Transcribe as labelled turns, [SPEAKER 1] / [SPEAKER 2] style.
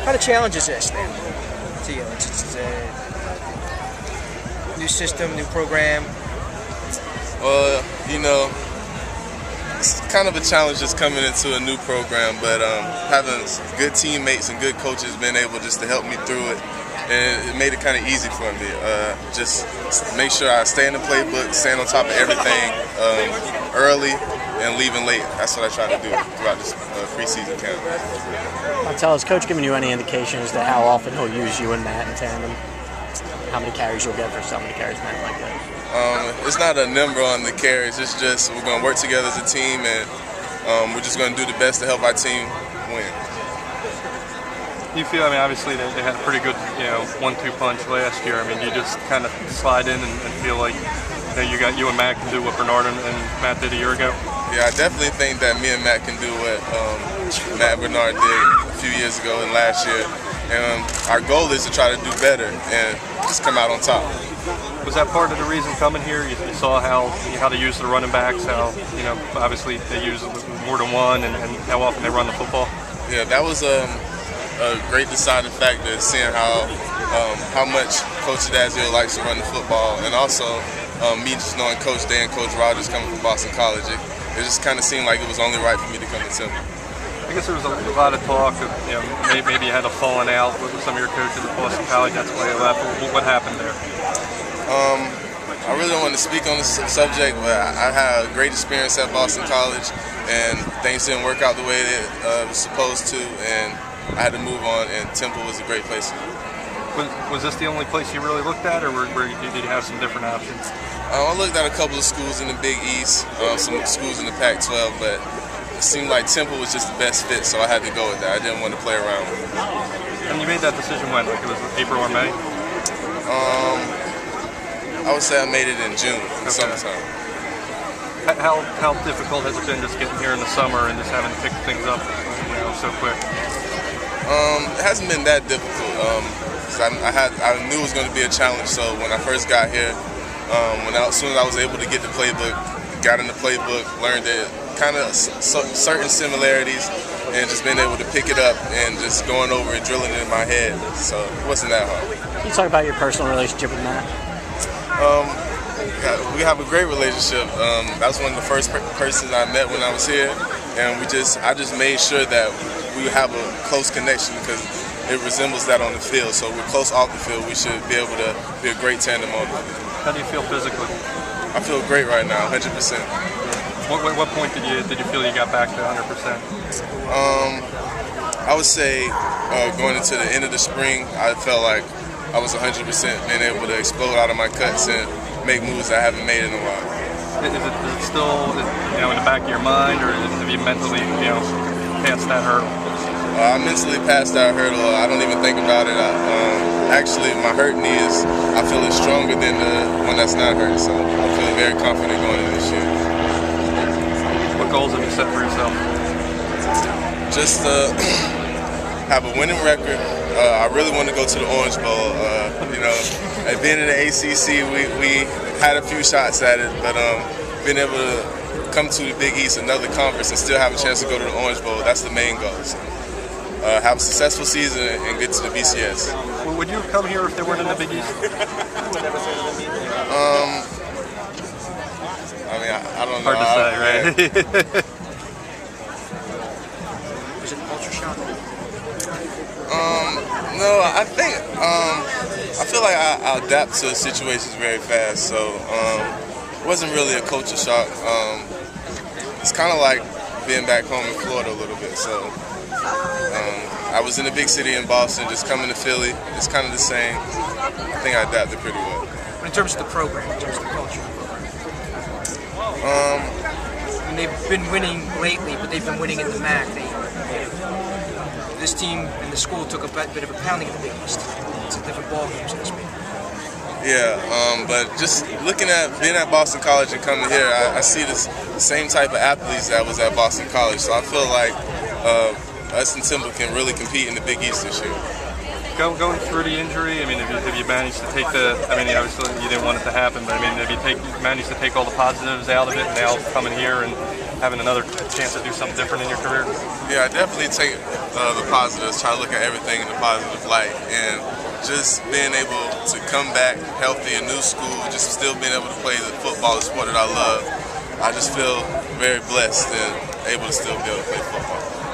[SPEAKER 1] Kind of challenges this then to you? It's a new system, new program.
[SPEAKER 2] Well, it's kind of a challenge just coming into a new program, but having good teammates and good coaches been able just to help me through it, and it made it kind of easy for me. Just make sure I stay in the playbook, staying on top of everything early and leaving late. That's what I try to do throughout this preseason camp.
[SPEAKER 3] Montel, has Coach given you any indication as to how often he'll use you and Matt in tandem? How many carries you'll get for so many carries Matt might get?
[SPEAKER 2] It's not a number on the carries. It's just we're going to work together as a team, and we're just going to do the best to help our team win.
[SPEAKER 4] You feel, obviously they had a pretty good, 1-2 punch last year. You just kind of slide in and feel like you and Matt can do what Bernard and Matt did a year ago? Yeah,
[SPEAKER 2] I definitely think that me and Matt can do what Matt and Bernard did a few years ago and last year. And our goal is to try to do better and just come out on top.
[SPEAKER 4] Was that part of the reason coming here? You saw how they use the running backs, how obviously they use more than one, and how often they run the football?
[SPEAKER 2] Yeah, that was a great deciding factor, seeing how much Coach Dazio likes to run the football, and also me just knowing Coach Day and Coach Rogers coming from Boston College. It just kind of seemed like it was only right for me to come to Temple.
[SPEAKER 4] I guess there was a lot of talk of maybe you had a falling out with some of your coaches at Boston College. That's why you left. What happened there?
[SPEAKER 2] I really don't want to speak on this subject, but I had a great experience at Boston College, and things didn't work out the way it was supposed to, and I had to move on, and Temple was a great place.
[SPEAKER 4] Was this the only place you really looked at, or did you have some different options?
[SPEAKER 2] I looked at a couple of schools in the Big East, some schools in the Pac-12, but it seemed like Temple was just the best fit, so I had to go with that. I didn't want to play around with it.
[SPEAKER 4] And you made that decision when? Like it was April or May?
[SPEAKER 2] I would say I made it in June, summertime.
[SPEAKER 4] How difficult has it been just getting here in the summer and just having to pick things up, so quick?
[SPEAKER 2] It hasn't been that difficult. I knew it was going to be a challenge. So when I first got here, as soon as I was able to get the playbook, got in the playbook, learned it, kind of certain similarities, and just being able to pick it up and just going over it, drilling it in my head. So it wasn't that hard.
[SPEAKER 3] Can you talk about your personal relationship with Matt?
[SPEAKER 2] We have a great relationship. That was one of the first persons I met when I was here, and I just made sure that we have a close connection because it resembles that on the field. So we're close off the field. We should be able to be a great tandem on the field.
[SPEAKER 4] How do you feel physically?
[SPEAKER 2] I feel great right now, 100%.
[SPEAKER 4] What point did you feel you got back to 100%?
[SPEAKER 2] I would say going into the end of the spring, I felt like I was 100% being able to explode out of my cuts and make moves I haven't made in a while.
[SPEAKER 4] Is it still in the back of your mind, or have you mentally passed that hurdle?
[SPEAKER 2] I mentally passed that hurdle. I don't even think about it. Actually, my hurt knee I feel it's stronger than the one that's not hurt, so I'm feeling very confident going into this year.
[SPEAKER 4] What goals have you set for yourself?
[SPEAKER 2] Just have a winning record. I really want to go to the Orange Bowl. At being in the ACC, we had a few shots at it, but being able to come to the Big East, another conference, and still have a chance to go to the Orange Bowl, that's the main goal. So, have a successful season and get to the BCS.
[SPEAKER 4] Well, would you have come here if they weren't in the Big East?
[SPEAKER 2] I don't know.
[SPEAKER 4] Hard to say, right?
[SPEAKER 1] Was it a culture shock?
[SPEAKER 2] No, I think I feel like I adapt to situations very fast, so it wasn't really a culture shock. It's kind of like being back home in Florida a little bit. So I was in a big city in Boston, just coming to Philly. It's kind of the same. I think I adapted pretty well.
[SPEAKER 1] In terms of the program, in terms of the culture of the program. They've been winning lately, but they've been winning in the MAC. This team and the school took a bit of a pounding in the Big East. It's a different ballgame, so to speak.
[SPEAKER 2] Yeah, but just looking at being at Boston College and coming here, I see the same type of athletes that was at Boston College. So I feel like us and Temple can really compete in the Big East this year.
[SPEAKER 4] Going through the injury, have you managed to take obviously you didn't want it to happen, but have you managed to take all the positives out of it, and now coming here and having another chance to do something different in your career?
[SPEAKER 2] Yeah, I definitely take the positives, try to look at everything in a positive light, and just being able to come back healthy, a new school, just still being able to play the football, the sport that I love. I just feel very blessed and able to still be able to play football.